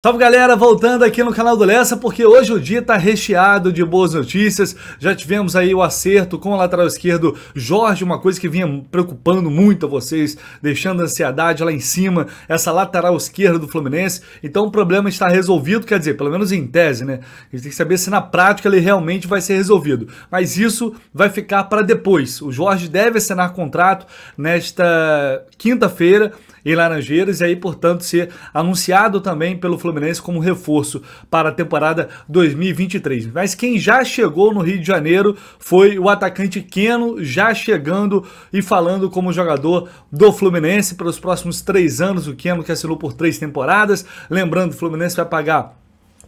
Salve galera, voltando aqui no canal do Lessa, porque hoje o dia tá recheado de boas notícias. Já tivemos aí o acerto com o lateral esquerdo Jorge, uma coisa que vinha preocupando muito a vocês, deixando a ansiedade lá em cima, essa lateral esquerda do Fluminense. Então o problema está resolvido, quer dizer, pelo menos em tese, né? A gente tem que saber se na prática ele realmente vai ser resolvido. Mas isso vai ficar para depois. O Jorge deve assinar contrato nesta quinta-feira em Laranjeiras e aí, portanto, ser anunciado também pelo Fluminense como reforço para a temporada 2023. Mas quem já chegou no Rio de Janeiro foi o atacante Keno, já chegando e falando como jogador do Fluminense para os próximos 3 anos. O Keno que assinou por 3 temporadas. Lembrando, o Fluminense vai pagar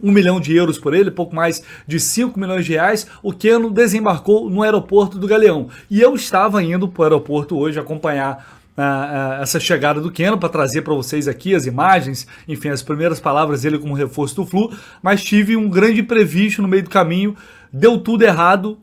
1 milhão de euros por ele, pouco mais de 5 milhões de reais. O Keno desembarcou no aeroporto do Galeão. E eu estava indo para o aeroporto hoje acompanhar essa chegada do Keno para trazer para vocês aqui as imagens, enfim, as primeiras palavras dele como reforço do Flu, mas tive um grande imprevisto no meio do caminho, deu tudo errado,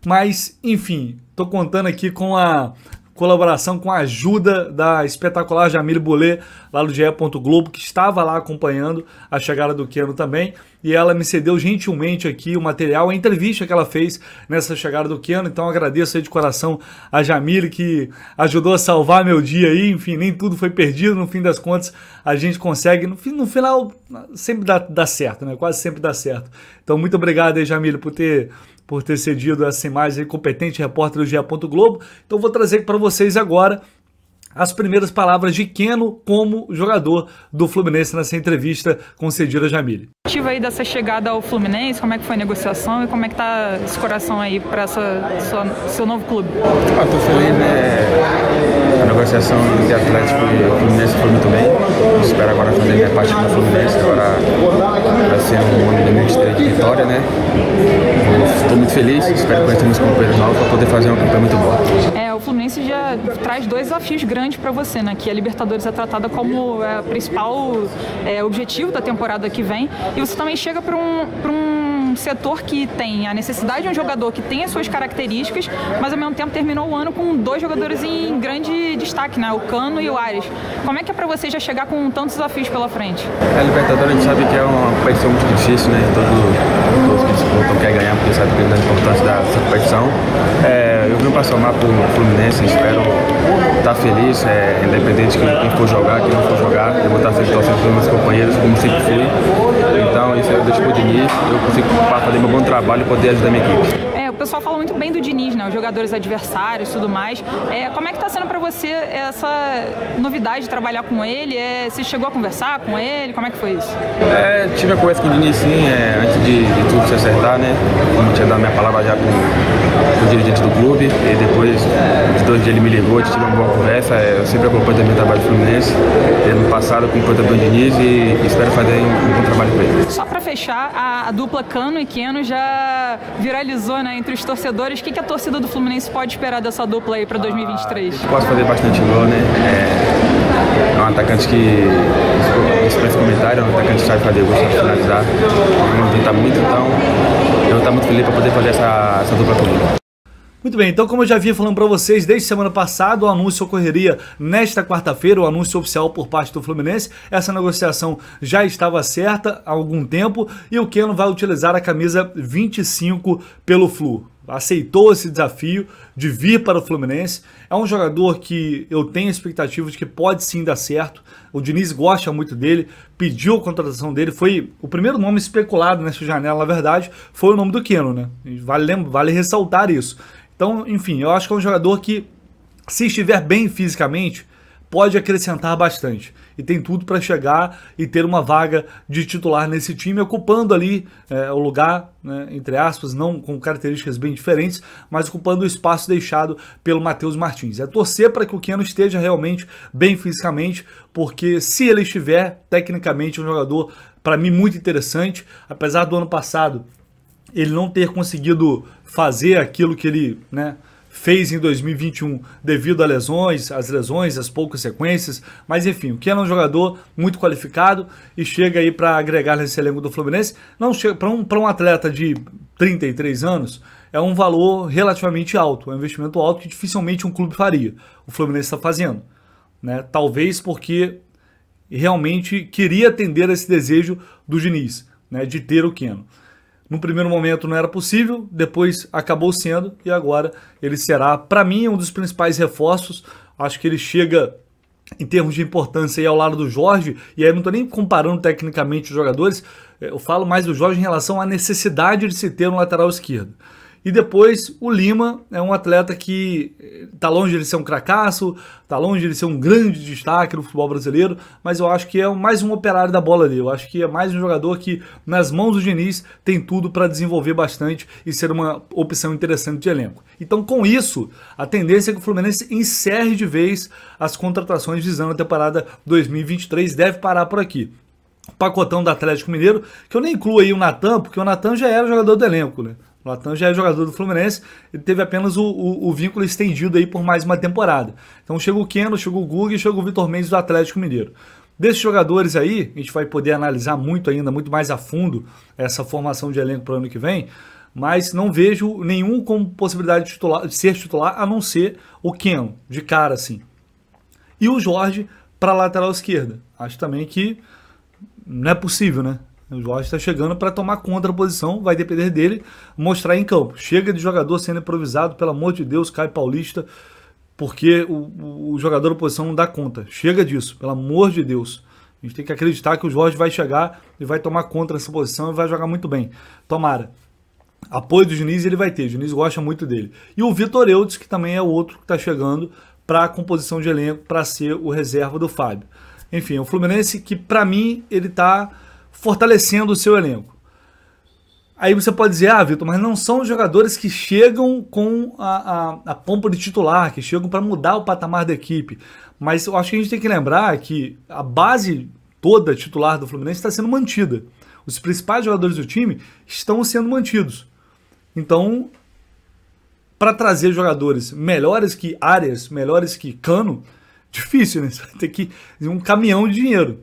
mas enfim, tô contando aqui com a colaboração, com a ajuda da espetacular Jamile Boulet, lá do GE. Globo, que estava lá acompanhando a chegada do Keno também, e ela me cedeu gentilmente aqui o material, a entrevista que ela fez nessa chegada do Keno. Então agradeço aí de coração a Jamile, que ajudou a salvar meu dia aí. Enfim, nem tudo foi perdido, no fim das contas a gente consegue, no final sempre dá certo, né? Quase sempre dá certo. Então muito obrigado aí, Jamile, por ter cedido essa imagem aí, competente repórter do GE. Globo. Então vou trazer para vocês agora as primeiras palavras de Keno como jogador do Fluminense nessa entrevista concedida a Jamile. Aí dessa chegada ao Fluminense, como é que foi a negociação e como é que tá esse coração aí para seu novo clube? Tô feliz, né? A negociação entre Atlético e Fluminense foi muito bem. Espero agora fazer minha parte no Fluminense. Agora vai ser um ano de 2023 de vitória, né? Estou muito feliz, espero conhecer meus companheiros novos para poder fazer uma campanha muito boa. O Fluminense já traz 2 desafios grandes para você, né? Que a Libertadores é tratada como o principal objetivo da temporada que vem, e você também chega para um setor que tem a necessidade de um jogador que tem as suas características, mas ao mesmo tempo terminou o ano com 2 jogadores em grande destaque, né? O Cano e o Ares. Como é que é para você já chegar com tantos desafios pela frente? A Libertadores a gente sabe que é uma competição muito difícil, né? Todos que disputam querem ganhar, porque sabe da importância dessa competição. Eu vim para somar para o Fluminense, espero estar feliz, independente de quem for jogar, quem não for jogar. Eu vou estar sempre torcendo pelos meus companheiros, como sempre fui. Então, isso eu deixo para o Diniz, eu consigo fazer meu bom trabalho e poder ajudar a minha equipe. O pessoal fala muito bem do Diniz, né? Os jogadores adversários e tudo mais. Como é que está sendo para você essa novidade de trabalhar com ele? Você chegou a conversar com ele? Como é que foi isso? Tive a conversa com o Diniz, sim, antes de tudo se acertar, né? Como tinha dado minha palavra já com o dirigente do clube, e depois de 2 dias ele me ligou, a gente teve uma boa conversa. Eu sempre acompanho também o trabalho do Fluminense, no passado com o do Diniz, e espero fazer um bom trabalho com ele. Só para fechar, a dupla Cano e Keno já viralizou, né, entre os torcedores. O que a torcida do Fluminense pode esperar dessa dupla aí para 2023? Posso fazer bastante gol, né? É um atacante que, dispensa comentário, é um atacante que sabe fazer gol, sabe finalizar. Não tenta muito, então eu vou estar muito feliz para poder fazer essa dupla comigo. Muito bem, então como eu já vinha falando para vocês, desde semana passada o anúncio ocorreria nesta quarta-feira, o anúncio oficial por parte do Fluminense. Essa negociação já estava certa há algum tempo e o Keno vai utilizar a camisa 25 pelo Flu. Aceitou esse desafio de vir para o Fluminense. É um jogador que eu tenho expectativa de que pode sim dar certo. O Diniz gosta muito dele, pediu a contratação dele. Foi o primeiro nome especulado nessa janela, na verdade, foi o nome do Keno, né? Vale ressaltar isso. Então, enfim, eu acho que é um jogador que, se estiver bem fisicamente, pode acrescentar bastante. E tem tudo para chegar e ter uma vaga de titular nesse time, ocupando ali o lugar, né, entre aspas, não com características bem diferentes, mas ocupando o espaço deixado pelo Matheus Martins. É torcer para que o Keno esteja realmente bem fisicamente, porque se ele estiver, tecnicamente, é um jogador, para mim, muito interessante. Apesar do ano passado ele não ter conseguido fazer aquilo que ele, né, fez em 2021 devido às lesões, às poucas sequências, mas enfim, o Keno é um jogador muito qualificado e chega aí para agregar nesse elenco do Fluminense. Não chega para um atleta de 33 anos, é um valor relativamente alto, é um investimento alto que dificilmente um clube faria. O Fluminense está fazendo, né? Talvez porque realmente queria atender a esse desejo do Diniz, né, de ter o Keno. No primeiro momento não era possível, depois acabou sendo e agora ele será, para mim, um dos principais reforços. Acho que ele chega em termos de importância aí ao lado do Jorge, e aí eu não estou nem comparando tecnicamente os jogadores, eu falo mais do Jorge em relação à necessidade de se ter um lateral esquerdo. E depois o Lima é um atleta que está longe de ser um cracaço, está longe de ser um grande destaque no futebol brasileiro, mas eu acho que é mais um operário da bola ali. Eu acho que é mais um jogador que, nas mãos do Diniz, tem tudo para desenvolver bastante e ser uma opção interessante de elenco. Então, com isso, a tendência é que o Fluminense encerre de vez as contratações visando a temporada 2023. Deve parar por aqui. O pacotão do Atlético Mineiro, que eu nem incluo aí o Natan, porque o Natan já era jogador do elenco, né? O Natan já é jogador do Fluminense, ele teve apenas o vínculo estendido aí por mais uma temporada. Então chegou o Keno, chegou o Guga e chegou o Vitor Mendes do Atlético Mineiro. Desses jogadores aí, a gente vai poder analisar muito ainda, muito mais a fundo essa formação de elenco para o ano que vem, mas não vejo nenhum como possibilidade de ser titular, a não ser o Keno, de cara assim. E o Jorge para a lateral esquerda. Acho também que não é possível, né? O Jorge está chegando para tomar conta da posição, vai depender dele mostrar em campo. Chega de jogador sendo improvisado, pelo amor de Deus, Caio Paulista, porque o jogador da posição não dá conta. Chega disso, pelo amor de Deus. A gente tem que acreditar que o Jorge vai chegar e vai tomar conta dessa posição e vai jogar muito bem. Tomara. Apoio do Diniz ele vai ter, o Diniz gosta muito dele. E o Vitor Eudes, que também é o outro que está chegando para a composição de elenco, para ser o reserva do Fábio. Enfim, o Fluminense que, para mim, ele está fortalecendo o seu elenco. Aí você pode dizer, Vitor, mas não são os jogadores que chegam com a pompa de titular, que chegam para mudar o patamar da equipe. Mas eu acho que a gente tem que lembrar que a base toda titular do Fluminense está sendo mantida. Os principais jogadores do time estão sendo mantidos. Então, para trazer jogadores melhores que Arias, melhores que Cano, difícil, né? Você vai ter que ir um caminhão de dinheiro.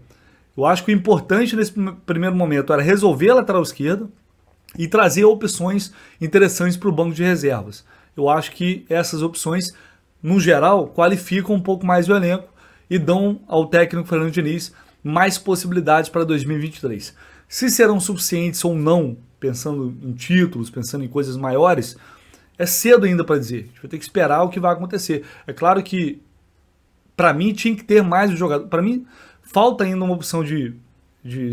Eu acho que o importante nesse primeiro momento era resolver a lateral esquerda e trazer opções interessantes para o banco de reservas. Eu acho que essas opções, no geral, qualificam um pouco mais o elenco e dão ao técnico Fernando Diniz mais possibilidades para 2023. Se serão suficientes ou não, pensando em títulos, pensando em coisas maiores, é cedo ainda para dizer. A gente vai ter que esperar o que vai acontecer. É claro que, para mim, tinha que ter mais o jogador. Para mim, falta ainda uma opção de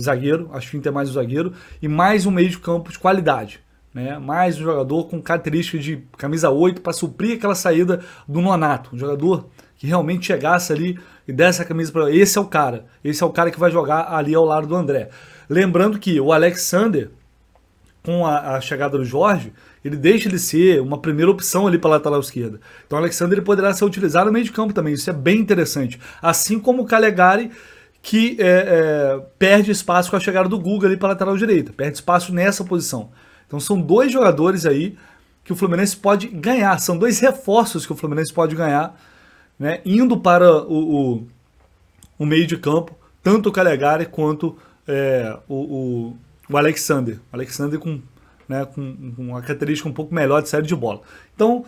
zagueiro, acho que tem que ter mais um zagueiro, e mais um meio de campo de qualidade, né? Mais um jogador com características de camisa 8 para suprir aquela saída do Nonato, um jogador que realmente chegasse ali e desse a camisa para ele. Esse é o cara que vai jogar ali ao lado do André. Lembrando que o Alexander, com a chegada do Jorge, ele deixa de ser uma primeira opção ali para a lateral esquerda. Então o Alexander ele poderá ser utilizado no meio de campo também, isso é bem interessante. Assim como o Calegari, que perde espaço com a chegada do Guga ali para a lateral direita, perde espaço nessa posição. Então são dois jogadores aí que o Fluminense pode ganhar, são dois reforços que o Fluminense pode ganhar, né, indo para o meio de campo, tanto o Calegari quanto o Alexander. O Alexander com uma característica um pouco melhor de saída de bola. Então,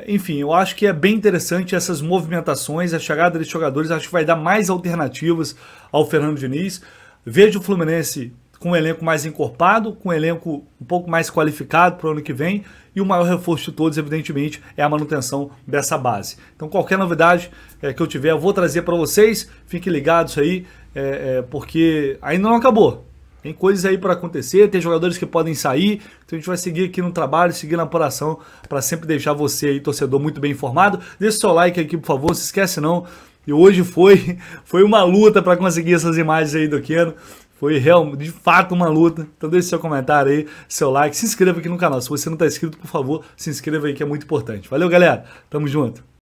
enfim, eu acho que é bem interessante essas movimentações, a chegada desses jogadores, acho que vai dar mais alternativas ao Fernando Diniz. Vejo o Fluminense com um elenco mais encorpado, com um elenco um pouco mais qualificado para o ano que vem, e o maior reforço de todos, evidentemente, é a manutenção dessa base. Então, qualquer novidade que eu tiver, eu vou trazer para vocês, fiquem ligados aí, porque ainda não acabou. Tem coisas aí para acontecer, tem jogadores que podem sair, então a gente vai seguir aqui no trabalho, seguir na apuração, para sempre deixar você aí, torcedor, muito bem informado. Deixa o seu like aqui, por favor, não se esquece não. E hoje foi uma luta para conseguir essas imagens aí do Keno. Foi de fato uma luta. Então deixe seu comentário aí, seu like, se inscreva aqui no canal. Se você não está inscrito, por favor, se inscreva aí que é muito importante. Valeu, galera. Tamo junto.